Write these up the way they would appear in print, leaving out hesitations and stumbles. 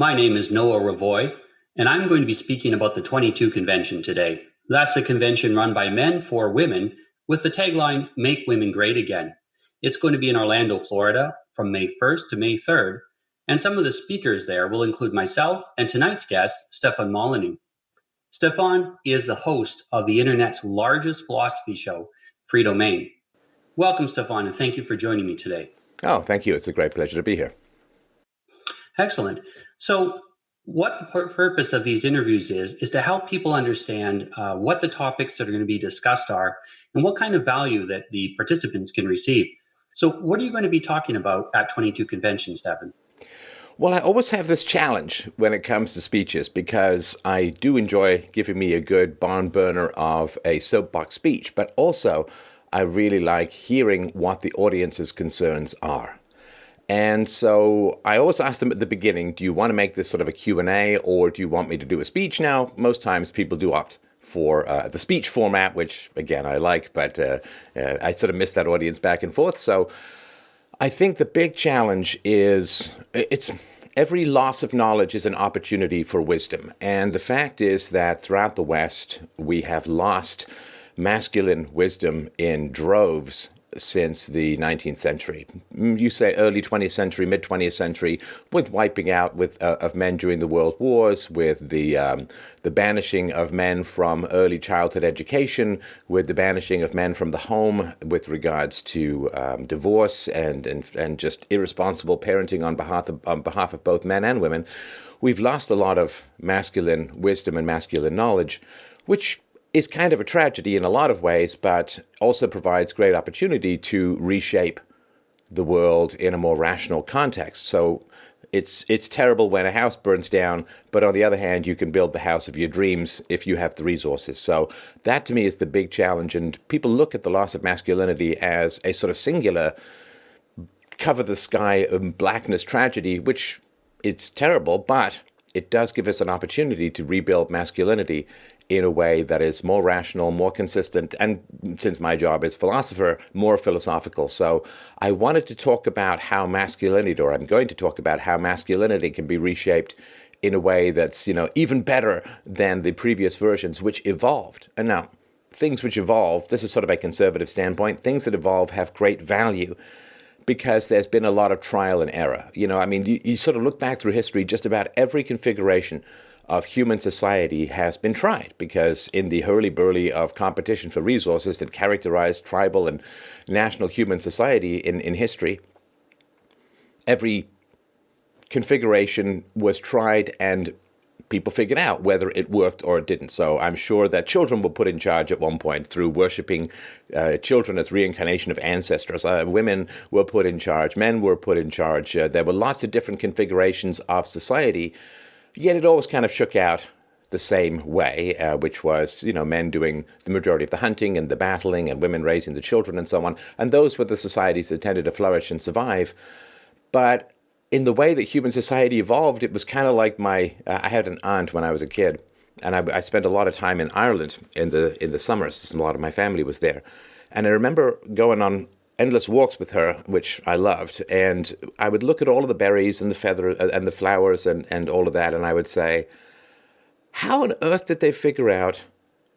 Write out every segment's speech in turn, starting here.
My name is Noah Ravoy, and I'm going to be speaking about the 22 convention today. That's a convention run by men for women with the tagline Make Women Great Again. It's going to be in Orlando, Florida from May 1st to May 3rd, and some of the speakers there will include myself and tonight's guest, Stefan Molyneux. Stefan is the host of the internet's largest philosophy show, Free Domain. Welcome, Stefan, and thank you for joining me today. Oh, thank you. It's a great pleasure to be here. Excellent. So, what the purpose of these interviews is to help people understand what the topics that are going to be discussed are and what kind of value that the participants can receive. So, what are you going to be talking about at 22 Convention, Stefan? Well, I always have this challenge when it comes to speeches because I do enjoy giving me a good barn burner of a soapbox speech, but also I really like hearing what the audience's concerns are. And so I always ask them at the beginning, do you want to make this sort of a Q&A or do you want me to do a speech? Now, most times people do opt for the speech format, which, again, I like, but I sort of miss that audience back and forth. So I think the big challenge is it's every loss of knowledge is an opportunity for wisdom. And the fact is that throughout the West, we have lost masculine wisdom in droves since the 19th century. You say early 20th century, mid 20th century, with wiping out of men during the world wars, with the banishing of men from early childhood education, with the banishing of men from the home, with regards to divorce and just irresponsible parenting on behalf of both men and women. We've lost a lot of masculine wisdom and masculine knowledge, which is kind of a tragedy in a lot of ways, but also provides great opportunity to reshape the world in a more rational context. So it's terrible when a house burns down, but on the other hand, you can build the house of your dreams if you have the resources. So that to me is the big challenge. And people look at the loss of masculinity as a sort of singular cover the sky blackness tragedy, which it's terrible, but it does give us an opportunity to rebuild masculinity in a way that is more rational, more consistent, and since my job is philosopher, more philosophical. So I wanted to talk about how masculinity, or I'm going to talk about how masculinity can be reshaped in a way that's, even better than the previous versions, which evolved. And now, things which evolve, this is sort of a conservative standpoint, things that evolve have great value because there's been a lot of trial and error. You sort of look back through history, just about every configuration of human society has been tried, because in the hurly-burly of competition for resources that characterized tribal and national human society in history, every configuration was tried and people figured out whether it worked or it didn't. So I'm sure that children were put in charge at one point through worshipping children as reincarnation of ancestors. Women were put in charge. Men were put in charge. There were lots of different configurations of society. Yet it always kind of shook out the same way, which was, men doing the majority of the hunting and the battling and women raising the children and so on. And those were the societies that tended to flourish and survive. But in the way that human society evolved, it was kind of like I had an aunt when I was a kid, and I spent a lot of time in Ireland in the summers. A lot of my family was there. And I remember going on endless walks with her, which I loved, and I would look at all of the berries and the feathers and the flowers and all of that, and I would say, how on earth did they figure out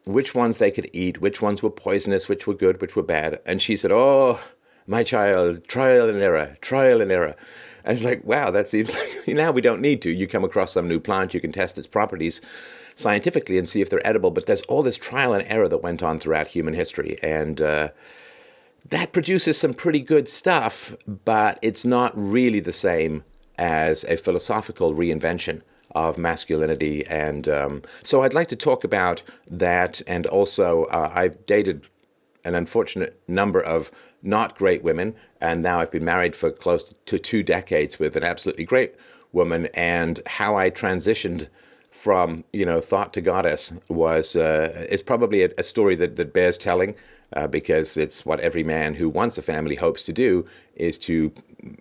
which ones they could eat, which ones were poisonous, which were good, which were bad? And she said, oh, my child, trial and error, trial and error. And it's like, wow, that seems like now we don't need to. You come across some new plant, you can test its properties scientifically and see if they're edible, but there's all this trial and error that went on throughout human history, and that produces some pretty good stuff, but it's not really the same as a philosophical reinvention of masculinity. And so I'd like to talk about that. And also, I've dated an unfortunate number of not great women, and now I've been married for close to 2 decades with an absolutely great woman, and how I transitioned from, thought to goddess is probably a story that bears telling. Because it's what every man who wants a family hopes to do, is to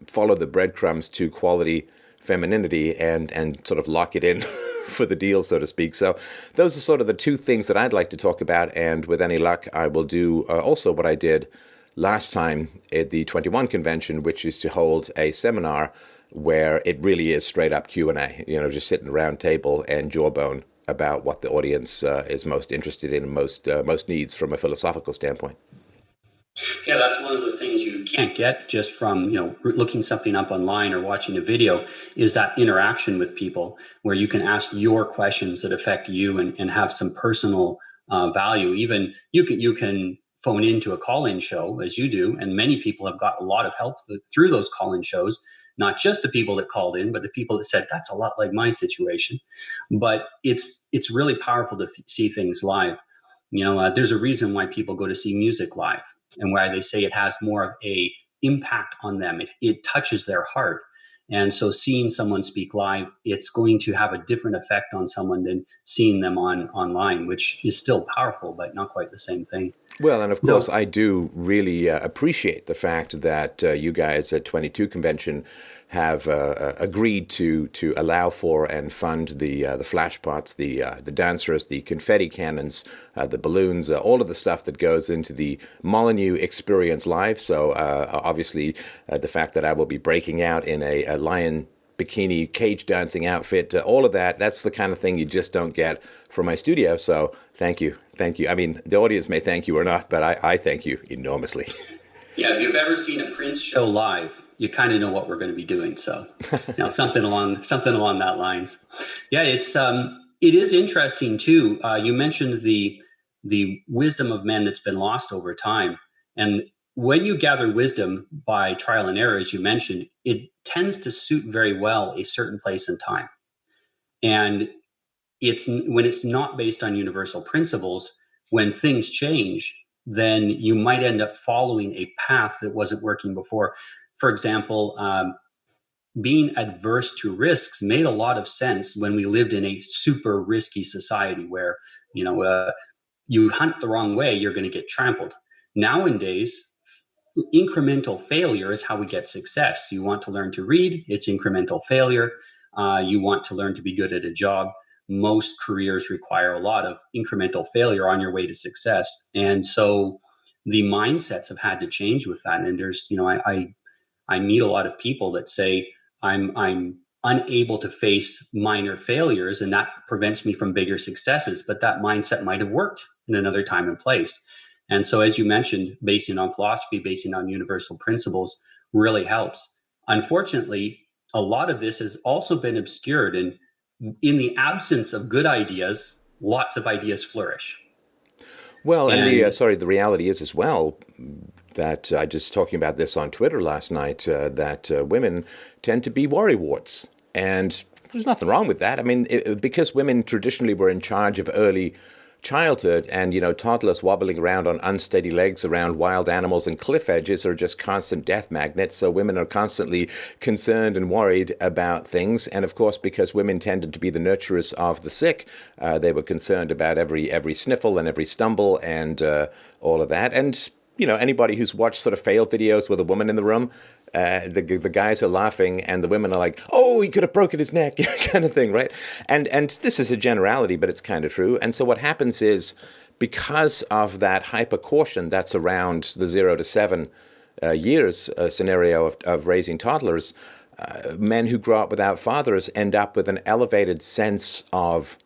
follow the breadcrumbs to quality femininity and sort of lock it in for the deal, so to speak. So those are sort of the 2 things that I'd like to talk about. And with any luck, I will do also what I did last time at the 21 convention, which is to hold a seminar where it really is straight up Q&A, just sitting around table and jawbone about what the audience is most interested in and most needs from a philosophical standpoint. Yeah, that's one of the things you can't get just from, looking something up online or watching a video, is that interaction with people where you can ask your questions that affect you and have some personal value. Even you can phone into a call-in show as you do, and many people have got a lot of help through those call-in shows. Not just the people that called in, but the people that said that's a lot like my situation. But it's really powerful to see things live. There's a reason why people go to see music live, and why they say it has more of a impact on them. It touches their heart. And so seeing someone speak live, it's going to have a different effect on someone than seeing them online, which is still powerful, but not quite the same thing. Well, and of course, I do really appreciate the fact that you guys at 22 Convention have agreed to allow for and fund the flash pots, the dancers, the confetti cannons, the balloons, all of the stuff that goes into the Molyneux Experience Live. So obviously, the fact that I will be breaking out in a lion bikini cage dancing outfit, all of that's the kind of thing you just don't get from my studio. So thank you. I mean, the audience may thank you or not, but I thank you enormously. Yeah, if you've ever seen a Prince show live, you kind of know what we're going to be doing. So, something along that lines. Yeah, it is interesting too. You mentioned the wisdom of men that's been lost over time, and when you gather wisdom by trial and error, as you mentioned, it tends to suit very well a certain place and time. And when it's not based on universal principles, when things change, then you might end up following a path that wasn't working before. For example, being adverse to risks made a lot of sense when we lived in a super risky society where, you hunt the wrong way, you're going to get trampled. Nowadays, incremental failure is how we get success. You want to learn to read, it's incremental failure. You want to learn to be good at a job. Most careers require a lot of incremental failure on your way to success. And so the mindsets have had to change with that. And there's, I meet a lot of people that say, I'm unable to face minor failures, and that prevents me from bigger successes. But that mindset might have worked in another time and place. And so, as you mentioned, basing on philosophy, basing on universal principles really helps. Unfortunately, a lot of this has also been obscured, and in the absence of good ideas, lots of ideas flourish. Well, and the reality is as well that I just talking about this on Twitter last night, that women tend to be worrywarts. And there's nothing wrong with that. I mean, because women traditionally were in charge of early childhood, and toddlers wobbling around on unsteady legs around wild animals and cliff edges are just constant death magnets. So women are constantly concerned and worried about things. And of course, because women tended to be the nurturers of the sick, they were concerned about every sniffle and every stumble and all of that. And anybody who's watched sort of failed videos with a woman in the room, the guys are laughing and the women are like, oh, he could have broken his neck, kind of thing, right? And this is a generality, but it's kind of true. And so what happens is, because of that hyper caution that's around the 0 to 7 years scenario of raising toddlers, men who grow up without fathers end up with an elevated sense of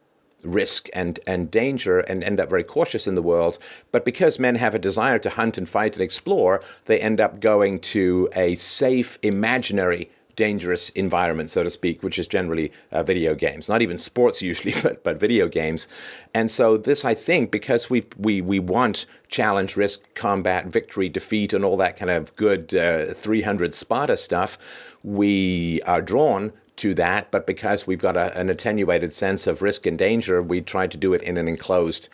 risk and danger and end up very cautious in the world. But because men have a desire to hunt and fight and explore, they end up going to a safe, imaginary, dangerous environment, so to speak, which is generally video games. Not even sports usually, but video games. And so this, I think, because we want challenge, risk, combat, victory, defeat, and all that kind of good 300 Sparta stuff, we are drawn to that, but because we've got an attenuated sense of risk and danger, we try to do it in an enclosed,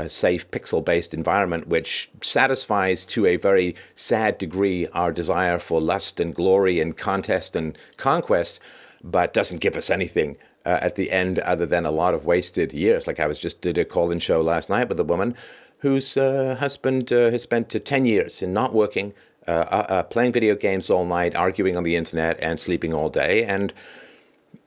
safe, pixel-based environment, which satisfies to a very sad degree our desire for lust and glory and contest and conquest, but doesn't give us anything at the end other than a lot of wasted years. Like I did a call-in show last night with a woman whose husband has spent 10 years in not working, playing video games all night, arguing on the internet, and sleeping all day. And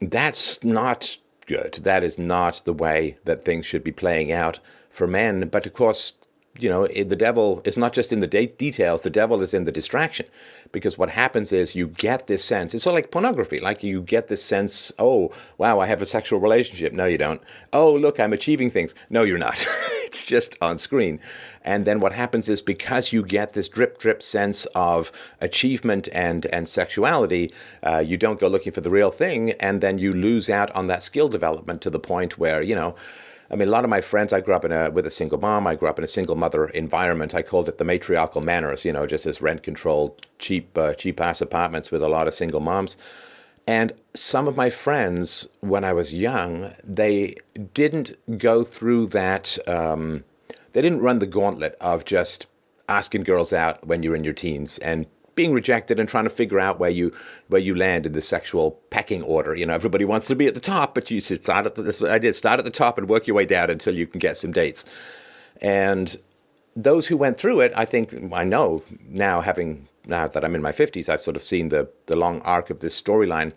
that's not good. That is not the way that things should be playing out for men. But of course, the devil is not just in the details, the devil is in the distraction. Because what happens is you get this sense, it's sort of like pornography, like you get this sense, oh, wow, I have a sexual relationship. No, you don't. Oh, look, I'm achieving things. No, you're not. It's just on screen. And then what happens is because you get this drip sense of achievement and sexuality, you don't go looking for the real thing, and then you lose out on that skill development to the point where, I mean, a lot of my friends, I grew up with a single mom. I grew up in a single mother environment. I called it the matriarchal manors, just this rent-controlled, cheap-ass apartments with a lot of single moms. And some of my friends, when I was young, they didn't go through that. They didn't run the gauntlet of just asking girls out when you're in your teens and being rejected and trying to figure out where you land in the sexual pecking order. Everybody wants to be at the top, but you should start at the top and work your way down until you can get some dates. And those who went through it, I know now that I'm in my 50s, I've sort of seen the long arc of this storyline.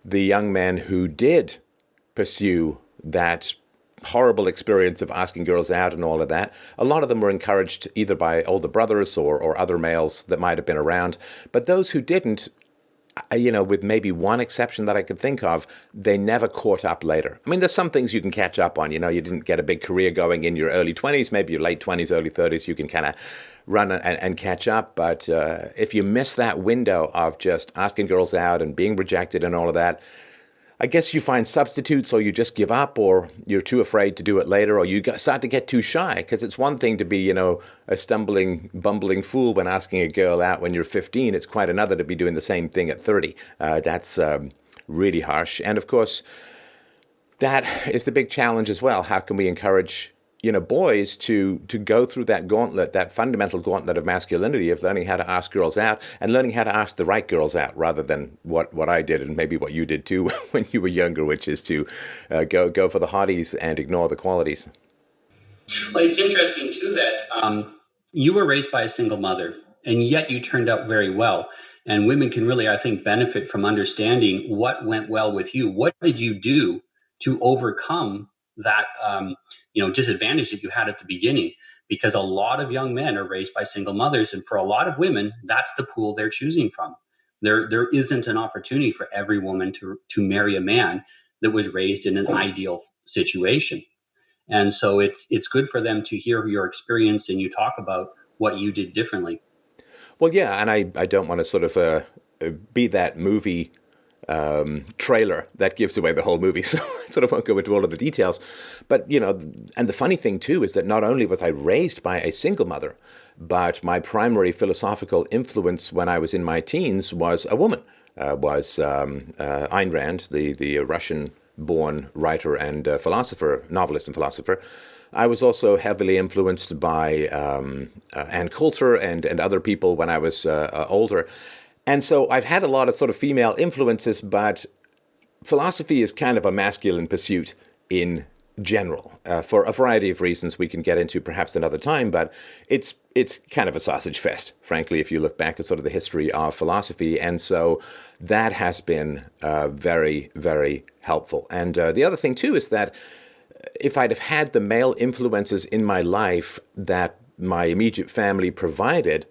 The young men who did pursue that horrible experience of asking girls out and all of that, a lot of them were encouraged either by older brothers or other males that might have been around. But those who didn't, with maybe one exception that I could think of, they never caught up later. I mean, there's some things you can catch up on. You didn't get a big career going in your early 20s, maybe your late 20s, early 30s, you can kind of run and catch up. But if you miss that window of just asking girls out and being rejected and all of that, I guess you find substitutes, or you just give up, or you're too afraid to do it later, or you start to get too shy. Because it's one thing to be, a stumbling, bumbling fool when asking a girl out when you're 15. It's quite another to be doing the same thing at 30. That's really harsh. And of course, that is the big challenge as well. How can we encourage boys to go through that gauntlet, that fundamental gauntlet of masculinity, of learning how to ask girls out and learning how to ask the right girls out, rather than what I did and maybe what you did too when you were younger, which is to go for the hotties and ignore the qualities. Well, it's interesting too that you were raised by a single mother, and yet you turned out very well. And women can really, I think, benefit from understanding what went well with you. What did you do to overcome that disadvantage that you had at the beginning? Because a lot of young men are raised by single mothers, and for a lot of women, that's the pool they're choosing from. There isn't an opportunity for every woman to marry a man that was raised in an ideal situation. And so it's good for them to hear your experience and you talk about what you did differently. Well, yeah, and I don't want to sort of be that movie trailer that gives away the whole movie, so I sort of won't go into all of the details. But, and the funny thing too is that not only was I raised by a single mother, but my primary philosophical influence when I was in my teens was a woman, was Ayn Rand, the Russian-born writer and philosopher, novelist and philosopher. I was also heavily influenced by Ann Coulter and other people when I was older. And so I've had a lot of sort of female influences, but philosophy is kind of a masculine pursuit in general, for a variety of reasons we can get into perhaps another time, but it's kind of a sausage fest, frankly, if you look back at sort of the history of philosophy. And so that has been very, very helpful. And the other thing, too, is that if I'd have had the male influences in my life that my immediate family provided,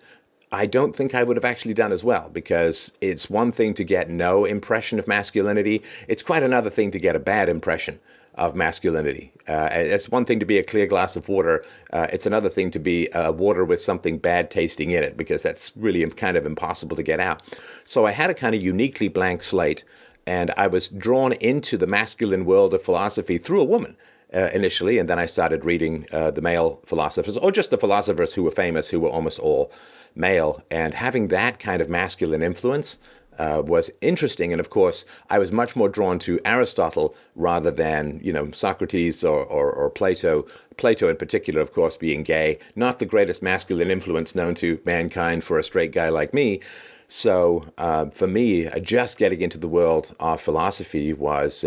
I don't think I would have actually done as well, because it's one thing to get no impression of masculinity. It's quite another thing to get a bad impression of masculinity. It's one thing to be a clear glass of water. It's another thing to be water with something bad tasting in it, because that's really kind of impossible to get out. So I had a kind of uniquely blank slate, and I was drawn into the masculine world of philosophy through a woman. Initially, and then I started reading the male philosophers, or just the philosophers who were famous, who were almost all male, and having that kind of masculine influence was interesting. And of course, I was much more drawn to Aristotle rather than, Socrates or Plato. Plato in particular, of course, being gay, not the greatest masculine influence known to mankind for a straight guy like me. So for me, just getting into the world of philosophy was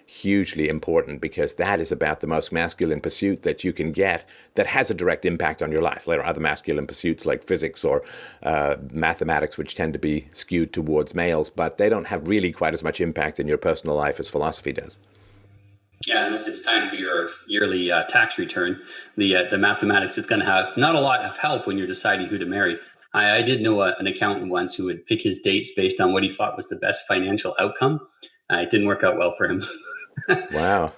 hugely important, because that is about the most masculine pursuit that you can get that has a direct impact on your life. There are other masculine pursuits like physics or mathematics, which tend to be skewed towards males, but they don't have really quite as much impact in your personal life as philosophy does. Yeah, unless it's time for your yearly tax return, the mathematics is going to have not a lot of help when you're deciding who to marry. I did know an accountant once who would pick his dates based on what he thought was the best financial outcome. It didn't work out well for him. Wow.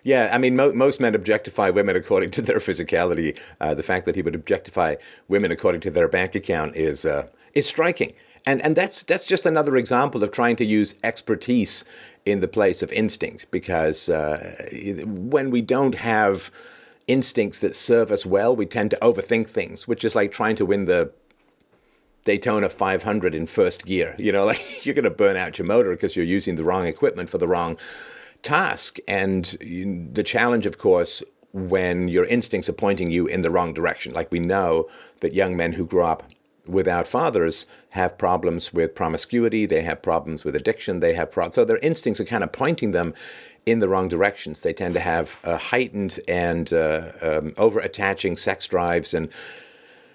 Yeah, I mean, most men objectify women according to their physicality. The fact that he would objectify women according to their bank account is striking, and that's just another example of trying to use expertise in the place of instinct. Because when we don't have instincts that serve us well, we tend to overthink things, which is like trying to win the Daytona 500 in first gear. You know, like you're going to burn out your motor because you're using the wrong equipment for the wrong task. And the challenge, of course, when your instincts are pointing you in the wrong direction. Like we know that young men who grow up without fathers have problems with promiscuity, they have problems with addiction, so their instincts are kind of pointing them in the wrong directions. They tend to have heightened and over-attaching sex drives, and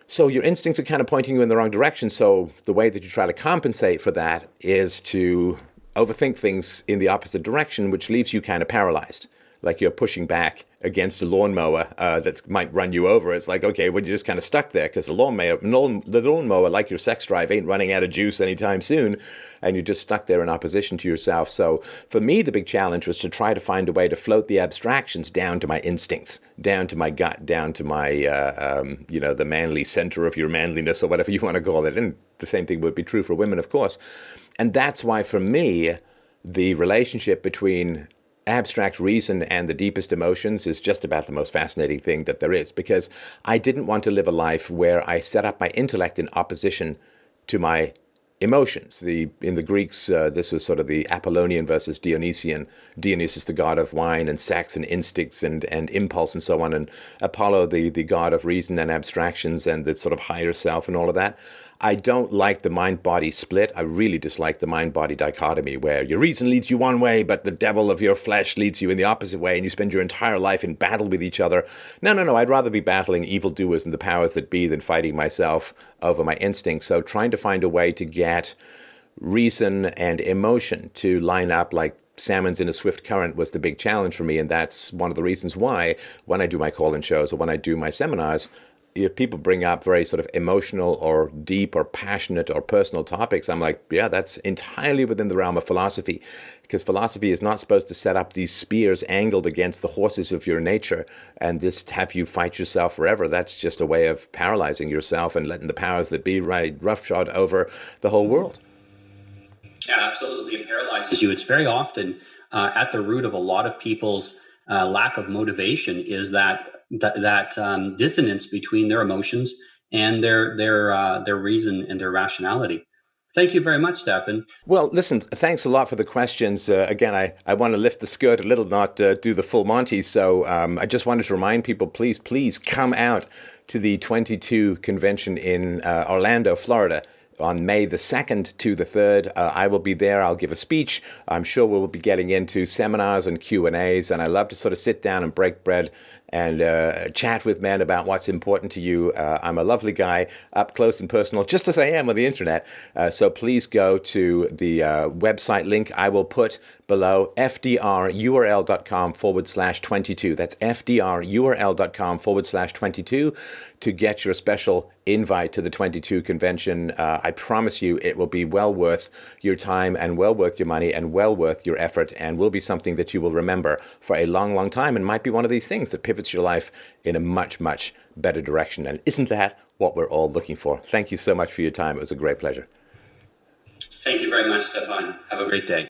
so your instincts are kind of pointing you in the wrong direction. So the way that you try to compensate for that is to overthink things in the opposite direction, which leaves you kind of paralyzed. Like you're pushing back against a lawnmower that might run you over. It's like, okay, well, you're just kind of stuck there because the lawnmower, like your sex drive, ain't running out of juice anytime soon. And you're just stuck there in opposition to yourself. So for me, the big challenge was to try to find a way to float the abstractions down to my instincts, down to my gut, down to my, the manly center of your manliness or whatever you want to call it. And the same thing would be true for women, of course. And that's why, for me, the relationship between abstract reason and the deepest emotions is just about the most fascinating thing that there is, because I didn't want to live a life where I set up my intellect in opposition to my emotions. In the Greeks, this was sort of the Apollonian versus Dionysian. Dionysus, the god of wine and sex and instincts and impulse and so on, and Apollo, the god of reason and abstractions and the sort of higher self and all of that. I don't like the mind-body split. I really dislike the mind-body dichotomy where your reason leads you one way, but the devil of your flesh leads you in the opposite way, and you spend your entire life in battle with each other. No. I'd rather be battling evildoers and the powers that be than fighting myself over my instincts. So trying to find a way to get reason and emotion to line up like salmons in a swift current was the big challenge for me, and that's one of the reasons why when I do my call-in shows or when I do my seminars, if people bring up very sort of emotional or deep or passionate or personal topics, I'm like, yeah, that's entirely within the realm of philosophy, because philosophy is not supposed to set up these spears angled against the horses of your nature and this have you fight yourself forever. That's just a way of paralyzing yourself and letting the powers that be ride roughshod over the whole world. Yeah, absolutely. It paralyzes you. It's very often at the root of a lot of people's lack of motivation is that dissonance between their emotions and their reason and their rationality. Thank you very much, Stefan. Well, listen, thanks a lot for the questions. Again, I want to lift the skirt a little, not do the full Monty. So I just wanted to remind people, please come out to the 22 convention in Orlando, Florida, on May the 2nd to the 3rd. I will be there. I'll give a speech. I'm sure we'll be getting into seminars and Q&As, and I love to sort of sit down and break bread and chat with men about what's important to you. I'm a lovely guy, up close and personal, just as I am on the internet. So please go to the website link I will put below, fdrurl.com/22. That's fdrurl.com/22 to get your special invite to the 22 convention. I promise you it will be well worth your time and well worth your money and well worth your effort, and will be something that you will remember for a long, long time, and might be one of these things that pivots your life in a much, much better direction. And isn't that what we're all looking for? Thank you so much for your time. It was a great pleasure. Thank you very much, Stefan. Have a great day.